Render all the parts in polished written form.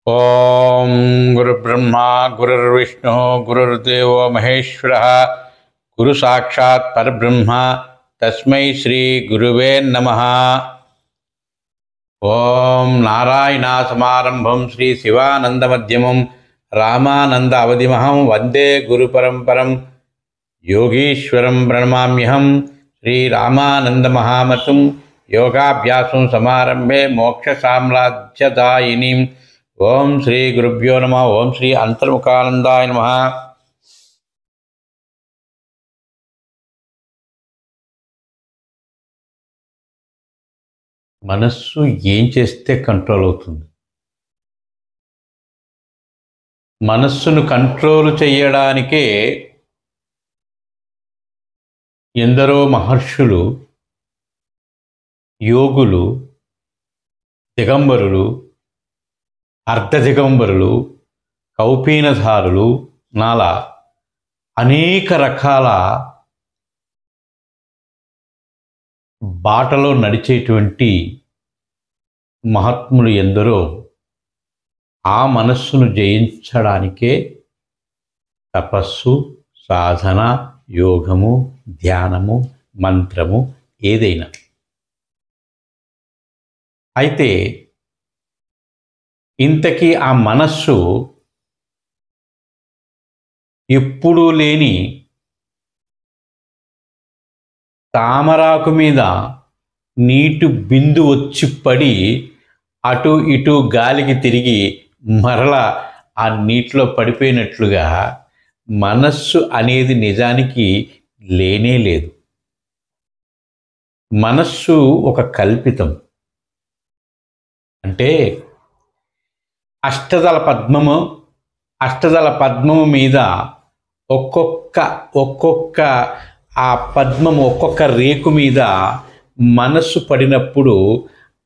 ఓం గురుబ్రహ్మ గురుర్విష్ణు గురుర్దేవో మహేశ్వర గురు సాక్షాత్ పరబ్రహ్మ తస్మై శ్రీ గురువే నమః. ఓం నారాయణ సమారంభం శ్రీ శివానంద మధ్యమం రామానంద అవధిమహం వందే గురు పరంపరం యోగీశ్వరం ప్రణమామ్యహం. శ్రీ రామానంద మహామతం యోగాభ్యాసం సమారంభే మోక్ష సామ్రాజ్యదాయినీం. ఓం శ్రీ గురుభ్యో నమః. ఓం శ్రీ అంతర్ముఖానందాయ నమః. మనస్సు ఏం చేస్తే కంట్రోల్ అవుతుంది? మనస్సును కంట్రోల్ చేయడానికే ఎందరో మహర్షులు, యోగులు, దిగంబరులు, అర్ధదిగంబరులు, కౌపీనధారులు నాలా అనేక రకాల బాటలో నడిచేటువంటి మహాత్ములు ఎందరో ఆ మనస్సును జయించడానికే తపస్సు, సాధన, యోగము, ధ్యానము, మంత్రము ఏదైనా. అయితే ఇంతకీ ఆ మనస్సు ఎప్పుడూ లేని తామరాకు మీద నీటి బిందు వచ్చి పడి అటు ఇటు గాలికి తిరిగి మరలా ఆ నీటిలో పడిపోయినట్లుగా మనస్సు అనేది నిజానికి లేనే లేదు. మనస్సు ఒక కల్పితం. అంటే అష్టదళ పద్మము మీద ఒక్కొక్క ఆ పద్మము ఒక్కొక్క రేకు మీద మనస్సు పడినప్పుడు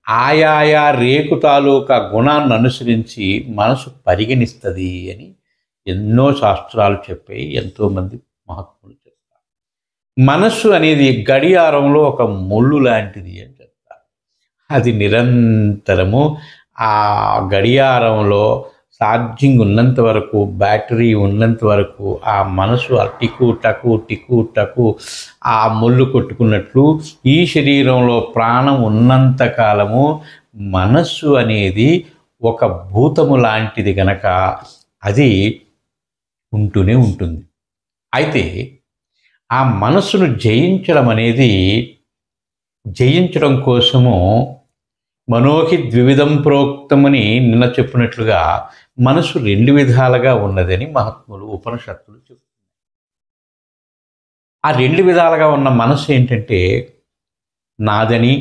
ఆయా రేకు తాలూకా గుణాన్ని అనుసరించి మనసు పరిగణిస్తుంది అని ఎన్నో శాస్త్రాలు చెప్పాయి, ఎంతోమంది మహాత్ములు చెప్తారు. మనస్సు అనేది గడియారంలో ఒక ముళ్ళు లాంటిది అని చెప్తారు. అది నిరంతరము ఆ గడియారంలో ఛార్జింగ్ ఉన్నంత వరకు, బ్యాటరీ ఉన్నంత వరకు ఆ మనసు టికు టకు ఆ ముళ్ళు కొట్టుకున్నట్లు ఈ శరీరంలో ప్రాణం ఉన్నంత కాలము మనస్సు అనేది ఒక భూతము లాంటిది గనక అది ఉంటూనే ఉంటుంది. అయితే ఆ మనస్సును జయించడం కోసము మనోహి ద్వివిధం ప్రోక్తమని నిన్న చెప్పినట్లుగా మనసు రెండు విధాలుగా ఉన్నదని మహాత్ములు ఉపనిషత్తులు చెప్తున్నారు. ఆ రెండు విధాలుగా ఉన్న మనసు ఏంటంటే నాదని,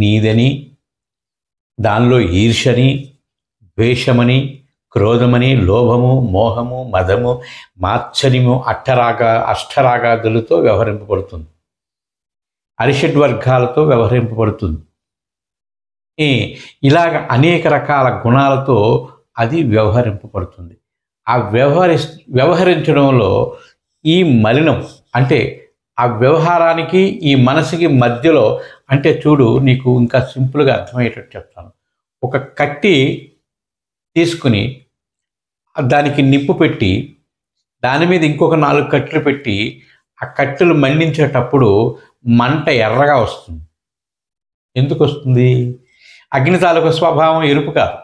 నీదని, దానిలో ఈర్ష్యని, ద్వేషమని, క్రోధమని, లోభము, మోహము, మదము, మాత్సర్యము, అష్టరాగాదులతో వ్యవహరింపబడుతుంది. అరిషడ్వర్గాలతో వ్యవహరింపబడుతుంది. ఇలాగ అనేక రకాల గుణాలతో అది వ్యవహరింపబడుతుంది. ఆ వ్యవహరించడంలో ఈ మలినం అంటే ఆ వ్యవహారానికి ఈ మనసుకి మధ్యలో, అంటే చూడు, నీకు ఇంకా సింపుల్గా అర్థమయ్యేటట్టు చెప్తాను. ఒక కట్టి తీసుకుని దానికి నిప్పు పెట్టి దాని మీద ఇంకొక 4 కట్టెలు పెట్టి ఆ కట్టెలు మండించేటప్పుడు మంట ఎర్రగా వస్తుంది. ఎందుకు వస్తుంది? అగ్ని తాలూకా స్వభావం ఎరుపు కాదు,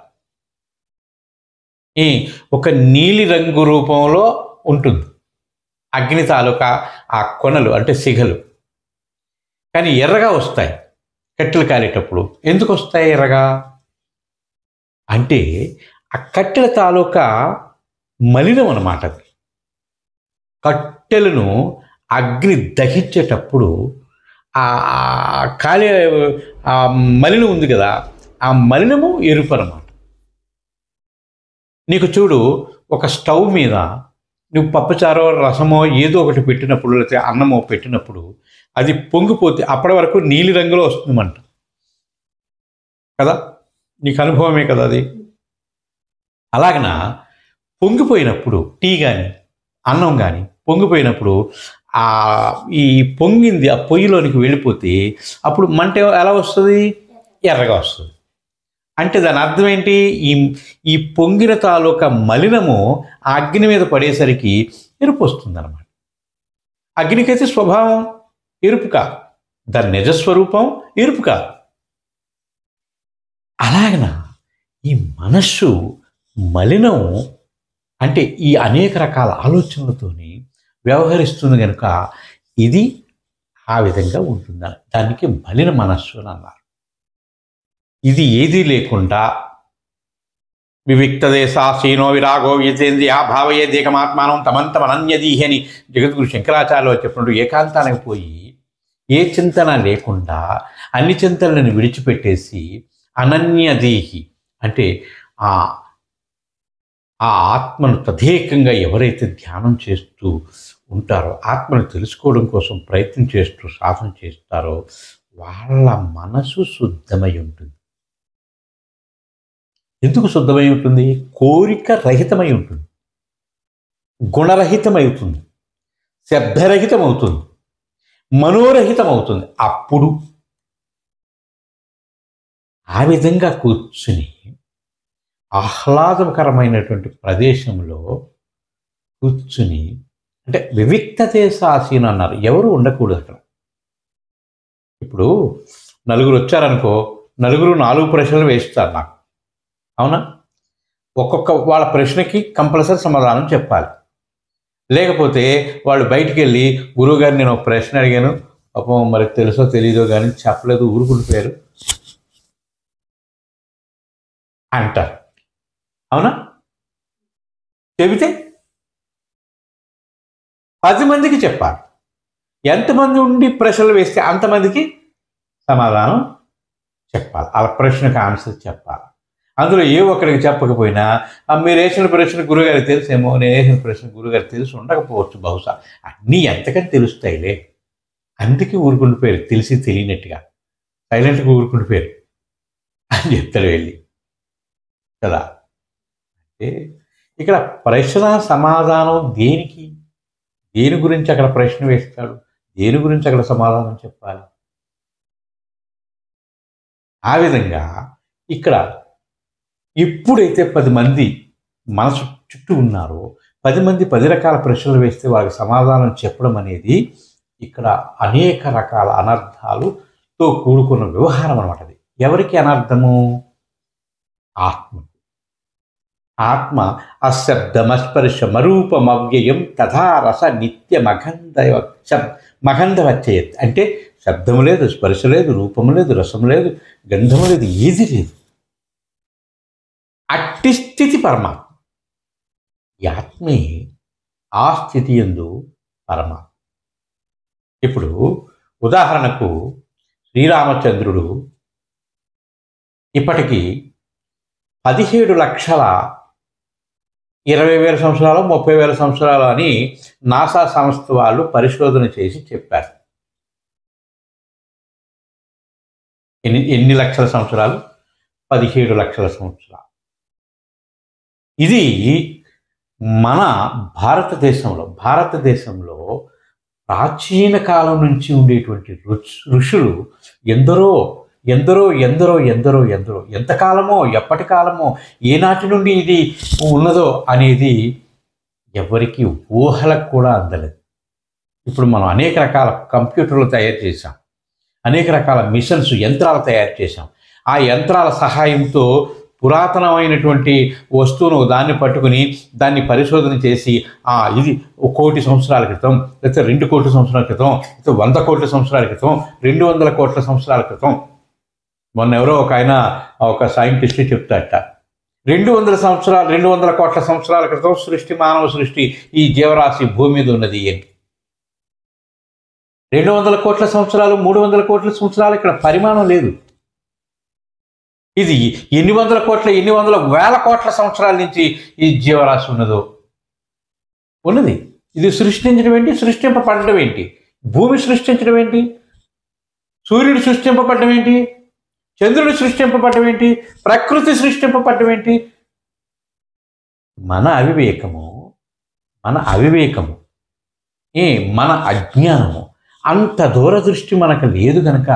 ఒక నీలి రంగు రూపంలో ఉంటుంది అగ్ని తాలూకా ఆ కొనలు, అంటే సిగలు. కానీ ఎర్రగా వస్తాయి కట్టెలు కాలేటప్పుడు. ఎందుకు వస్తాయి ఎర్రగా? అంటే ఆ కట్టెల తాలూకా మలినం అన్నమాట. కట్టెలను అగ్ని దహించేటప్పుడు ఆ కాలే ఆ మలినం ఉంది కదా, ఆ మలినము ఎరుపు అన్నమాట. నీకు చూడు, ఒక స్టవ్ మీద నువ్వు పప్పుచారో రసమో ఏదో ఒకటి పెట్టినప్పుడు, లేకపోతే అన్నమో పెట్టినప్పుడు అది పొంగిపోతే అప్పటి వరకు నీలి రంగులో వస్తుంది మంట కదా, నీకు అనుభవమే కదా అది. అలాగన పొంగిపోయినప్పుడు టీ కానీ అన్నం కానీ పొంగిపోయినప్పుడు ఈ పొంగింది ఆ పొయ్యిలోనికి వెళ్ళిపోతే అప్పుడు మంట ఎలా వస్తుంది? ఎర్రగా వస్తుంది. అంటే దాని అర్థం ఏంటి? ఈ ఈ పొంగిన తాలూకా మలినము ఆ అగ్ని మీద పడేసరికి ఎరుపు వస్తుందన్నమాట. అగ్నికైతే స్వభావం ఎరుపు కాదు, దాని నిజస్వరూపం ఎరుపు కాదు. అలాగన ఈ మనస్సు మలినం అంటే ఈ అనేక రకాల ఆలోచనలతోని వ్యవహరిస్తుంది కనుక ఇది ఆ విధంగా ఉంటుందని దానికి మలిన మనస్సు అని అన్నారు. ఇది ఏదీ లేకుండా వివిక్తదేశాసీనో విరాగో యజేంద్రియా భావయేదేకమాత్మానం తమంతమనన్యదీహి అని జగద్గురు శంకరాచార్యులు చెప్పినట్టు ఏకాంతానికి పోయి ఏ చింతన లేకుండా అన్ని చింతనలను విడిచిపెట్టేసి అనన్యదీహి అంటే ఆ ఆత్మను తదేకంగా ఎవరైతే ధ్యానం చేస్తూ ఉంటారో, ఆత్మను తెలుసుకోవడం కోసం ప్రయత్నం చేస్తూ సాధన చేస్తారో వాళ్ళ మనసు శుద్ధమై ఉంటుంది. ఎందుకు శుద్ధమై ఉంటుంది? కోరిక రహితమై ఉంటుంది, గుణరహితమవుతుంది, శబ్దరహితమవుతుంది, మనోరహితమవుతుంది. అప్పుడు ఆ విధంగా కూర్చుని ఆహ్లాదకరమైనటువంటి ప్రదేశంలో కూర్చుని అంటే వివిక్త దేశాసీన అన్నారు, ఎవరు ఉండకూడదు అక్కడ. ఇప్పుడు నలుగురు వచ్చారనుకో, నలుగురు 4 ప్రశ్నలు వేస్తారు నాకు, అవునా? ఒక్కొక్క వాళ్ళ ప్రశ్నకి కంపల్సరీ సమాధానం చెప్పాలి. లేకపోతే వాళ్ళు బయటికి వెళ్ళి గురువుగారు నేను ఒక ప్రశ్న అడిగాను, పాపం మరి తెలుసో తెలీదో కానీ చెప్పలేదు, ఊరుకుండిపోయారు అంటారు, అవునా? చెబితే 10 మందికి చెప్పాలి. ఎంతమంది ఉండి ప్రశ్నలు వేస్తే అంతమందికి సమాధానం చెప్పాలి, ఆ ప్రశ్నకు ఆన్సర్ చెప్పాలి. అందులో ఏ ఒక్కడికి చెప్పకపోయినా మీరు వేసిన ప్రశ్న గురుగారికి తెలుసేమో, నేను వేసిన ప్రశ్న గురుగారికి తెలిసి ఉండకపోవచ్చు, బహుశా అన్నీ ఎంతకని తెలుస్తాయిలే, అందుకే ఊరుకుండిపోయారు, తెలిసి తెలియనట్టుగా సైలెంట్గా ఊరుకుండిపోయారు అని చెప్తాడు వెళ్ళి కదా. అంటే ఇక్కడ ప్రశ్న సమాధానం దేనికి, దేని గురించి అక్కడ ప్రశ్న వేస్తాడు, దేని గురించి అక్కడ సమాధానం చెప్పాలి. ఆ విధంగా ఇక్కడ ఎప్పుడైతే 10 మంది మనసు చుట్టూ ఉన్నారో 10 మంది 10 రకాల ప్రశ్నలు వేస్తే వాళ్ళకి సమాధానం చెప్పడం అనేది ఇక్కడ అనేక రకాల అనర్థాలుతో కూడుకున్న వ్యవహారం అనమాట. అది ఎవరికి అనర్థము? ఆత్మ. ఆత్మ అశబ్దమస్పర్శ మరూపమవ్యయం తథా రస నిత్య మగంధవచ్చయత్ అంటే శబ్దము లేదు, స్పర్శ లేదు, రూపము లేదు, రసము లేదు, గంధము లేదు, ఏది లేదు. అట్టి స్థితి పరమాత్మ. ఈ ఆత్మే ఆ స్థితి యందు పరమాత్మ. ఇప్పుడు ఉదాహరణకు శ్రీరామచంద్రుడు ఇప్పటికీ 17,20,000 సంవత్సరాలు 30,000 సంవత్సరాలు అని నాసా సంస్థ వాళ్ళు పరిశోధన చేసి చెప్పారు. ఎన్ని లక్షల సంవత్సరాలు? 17 లక్షల సంవత్సరాలు. ఇది మన భారతదేశంలో ప్రాచీన కాలం నుంచి ఉండేటువంటి ఋషులు ఎందరో ఎంతకాలమో ఎప్పటి కాలమో ఏనాటి నుండి ఇది ఉన్నదో అనేది ఎవరికి ఊహలకు కూడా అందలేదు. ఇప్పుడు మనం అనేక రకాల కంప్యూటర్లు తయారు చేశాం, అనేక రకాల మిషన్స్ యంత్రాలు తయారు చేశాం. ఆ యంత్రాల సహాయంతో పురాతనమైనటువంటి వస్తువును దాన్ని పట్టుకుని దాన్ని పరిశోధన చేసి ఇది 1,00,00,000 సంవత్సరాల క్రితం, లేకపోతే 2 కోట్ల సంవత్సరాల క్రితం, లేకపోతే 100 కోట్ల సంవత్సరాల క్రితం, 200 కోట్ల సంవత్సరాల క్రితం. మొన్న ఎవరో ఒక సైంటిస్ట్ చెప్తాట 200 కోట్ల సంవత్సరాల క్రితం మానవ సృష్టి ఈ జీవరాశి భూమి మీద ఉన్నది ఏంటి. 200 కోట్ల సంవత్సరాలు 300 కోట్ల సంవత్సరాలు ఇక్కడ పరిమాణం లేదు. ఇది ఎన్ని వందల వేల కోట్ల సంవత్సరాల నుంచి ఈ జీవరాశి ఉన్నది. ఇది సృష్టించడం ఏంటి, సృష్టింపబడడం ఏంటి, భూమి సృష్టించడం ఏంటి, సూర్యుడు సృష్టింపబడడం ఏంటి, చంద్రుడు సృష్టింపబడడం ఏంటి, ప్రకృతి సృష్టింపబడడం ఏంటి. మన అవివేకము మన అజ్ఞానము అంత దూరదృష్టి మనకు లేదు కనుక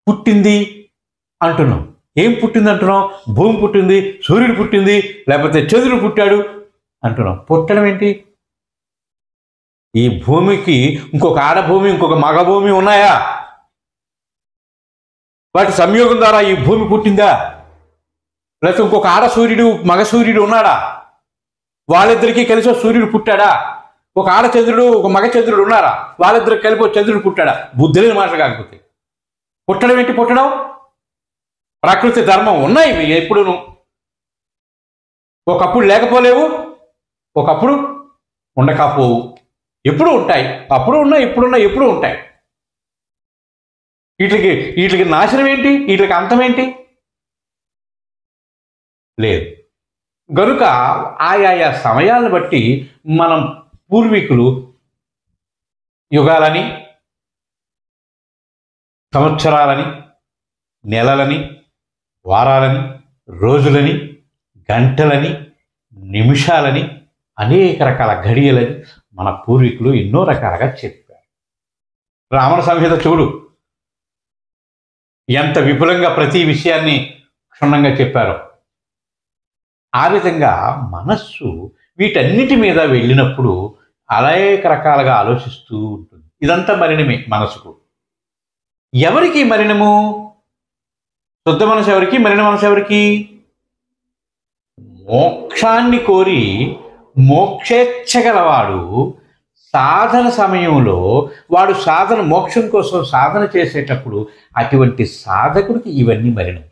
పుట్టింది అంటున్నాం. ఏం పుట్టింది అంటున్నాం? భూమి పుట్టింది, సూర్యుడు పుట్టింది, లేకపోతే చంద్రుడు పుట్టాడు అంటున్నాం. పుట్టడం ఏంటి? ఈ భూమికి ఇంకొక ఆడభూమి, ఇంకొక మగ భూమి ఉన్నాయా? వాటి సంయోగం ద్వారా ఈ భూమి పుట్టిందా? లేకపోతే ఇంకొక ఆడ సూర్యుడు, మగ సూర్యుడు ఉన్నాడా? వాళ్ళిద్దరికీ కలిసి సూర్యుడు పుట్టాడా? ఒక ఆడ చంద్రుడు, ఒక మగ చంద్రుడు ఉన్నారా? వాళ్ళిద్దరికి కలిపి ఒక చంద్రుడు పుట్టాడా? బుద్ధి లేని మాట కాకపోతే. పుట్టడం ఏంటి? పుట్టడం ప్రకృతి ధర్మం ఉన్నాయి ఎప్పుడును. ఒకప్పుడు లేకపోలేవు, ఒకప్పుడు ఉండకపోవు. ఎప్పుడు ఉంటాయి. అప్పుడు ఉన్నాయి, ఇప్పుడున్నాయి, ఎప్పుడు ఉంటాయి. వీటికి నాశనం ఏంటి? వీటికి అంతం ఏంటి? లేదు. గనుక ఆయా సమయాలను బట్టి మనం పూర్వీకులు యుగాలని, సంవత్సరాలని, నెలలని, వారాలని, రోజులని, గంటలని, నిమిషాలని, అనేక రకాల ఘడియలని మన పూర్వీకులు ఎన్నో రకాలుగా చెప్పారు. రామణ సంహిత చూడు, ఎంత విపులంగా ప్రతి విషయాన్ని క్షుణ్ణంగా చెప్పారో. ఆ విధంగా మనస్సు వీటన్నిటి మీద వెళ్ళినప్పుడు అనేక రకాలుగా ఆలోచిస్తూ ఉంటుంది. ఇదంతా మలినమే మనసుకు. ఎవరికి మలినము? శుద్ధ మనసు ఎవరికి? మలిన మనసు ఎవరికి? మోక్షాన్ని కోరి మోక్షేచ్ఛ గలవాడు సాధన సమయంలో వాడు మోక్షం కోసం సాధన చేసేటప్పుడు అటువంటి సాధకుడికి ఇవన్నీ మలినం.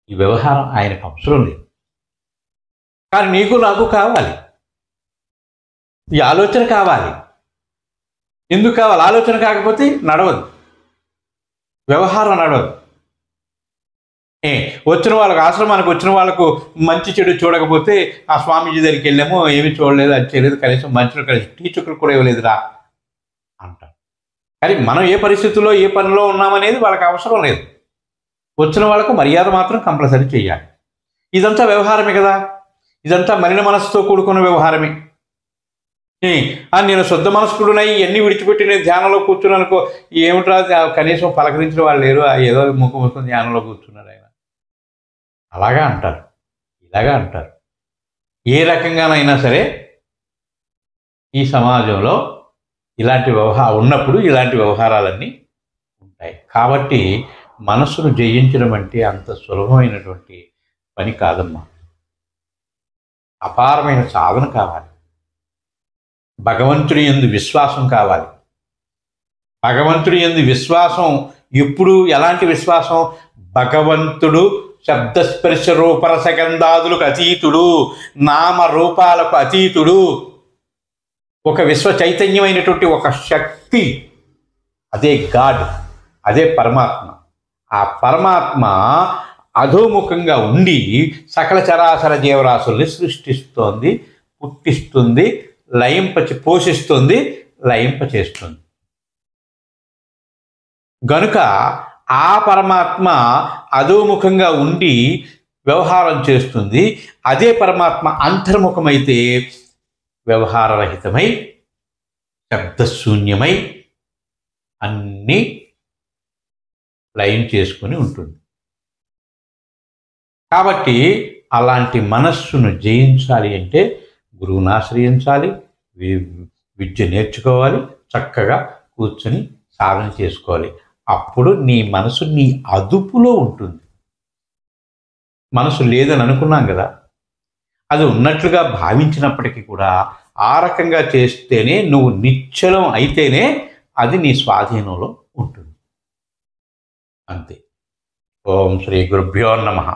ఈ వ్యవహారం ఆయనకు అవసరం లేదు. కానీ నీకు నాకు కావాలి, ఈ ఆలోచన కావాలి. ఎందుకు కావాలి? ఆలోచన కాకపోతే నడవదు, వ్యవహారం నడవదు. వచ్చిన వాళ్ళకు, ఆశ్రమానికి వచ్చిన వాళ్ళకు మంచి చెడు చూడకపోతే ఆ స్వామీజీ దగ్గరికి వెళ్ళాము, ఏమీ చూడలేదు, అది చేయలేదు, కనీసం మంచిలో కలిసి టీ చుక్కలు కూడా ఇవ్వలేదురా అంటారు. కానీ మనం ఏ పరిస్థితుల్లో ఏ పనిలో ఉన్నామనేది వాళ్ళకి అవసరం లేదు. వచ్చిన వాళ్ళకు మర్యాద మాత్రం కంపల్సరీ చేయాలి. ఇదంతా వ్యవహారమే కదా. ఇదంతా మలిన మనసుతో కూడుకున్న వ్యవహారమే. నేను శుద్ధ మనస్కుడునై ఇవన్నీ విడిచిపెట్టి నేను ధ్యానంలో కూర్చున్నాను అనుకో, ఏమిట్రా కనీసం పలకరించిన వాళ్ళు లేరు, ఏదో ముఖం వస్తుంది ధ్యానంలో కూర్చున్నారు ఆయన, అలాగా అంటారు, ఇలాగా అంటారు. ఏ రకంగానైనా సరే ఈ సమాజంలో ఇలాంటి ఉన్నప్పుడు ఇలాంటి వ్యవహారాలన్నీ ఉంటాయి. కాబట్టి మనసును జయించడం అంటే అంత సులభమైనటువంటి పని కాదమ్మా. అపారమైన సాధన కావాలి. భగవంతుడి యందు విశ్వాసం కావాలి. భగవంతుడి యందు విశ్వాసం ఎప్పుడు? ఎలాంటి విశ్వాసం? భగవంతుడు శబ్దస్పర్శ రూపరసగంధాదులకు అతీతుడు, నామ రూపాలకు అతీతుడు, ఒక విశ్వ చైతన్యమైనటువంటి ఒక శక్తి, అదే గాడ్, అదే పరమాత్మ. ఆ పరమాత్మ అధోముఖంగా ఉండి సకల చరాచర జీవరాశుల్ని సృష్టిస్తోంది, పుట్టిస్తుంది, పోషిస్తుంది, లయింపచేస్తుంది. గనుక ఆ పరమాత్మ అధోముఖంగా ఉండి వ్యవహారం చేస్తుంది. అదే పరమాత్మ అంతర్ముఖమైతే వ్యవహారరహితమై శబ్దశూన్యమై అన్నీ లయం చేసుకుని ఉంటుంది. కాబట్టి అలాంటి మనస్సును జయించాలి అంటే గురువుని ఆశ్రయించాలి, విద్య నేర్చుకోవాలి, చక్కగా కూర్చొని సాధన చేసుకోవాలి. అప్పుడు నీ మనసు నీ అదుపులో ఉంటుంది. మనసు లేదని అనుకున్నాం కదా, అది ఉన్నట్లుగా భావించినప్పటికీ కూడా ఆ రకంగా చేస్తేనే, నువ్వు నిశ్చలం అయితేనే అది నీ స్వాధీనంలో ఉంటుంది. అంతే. ఓం శ్రీ గురుభ్యో నమః.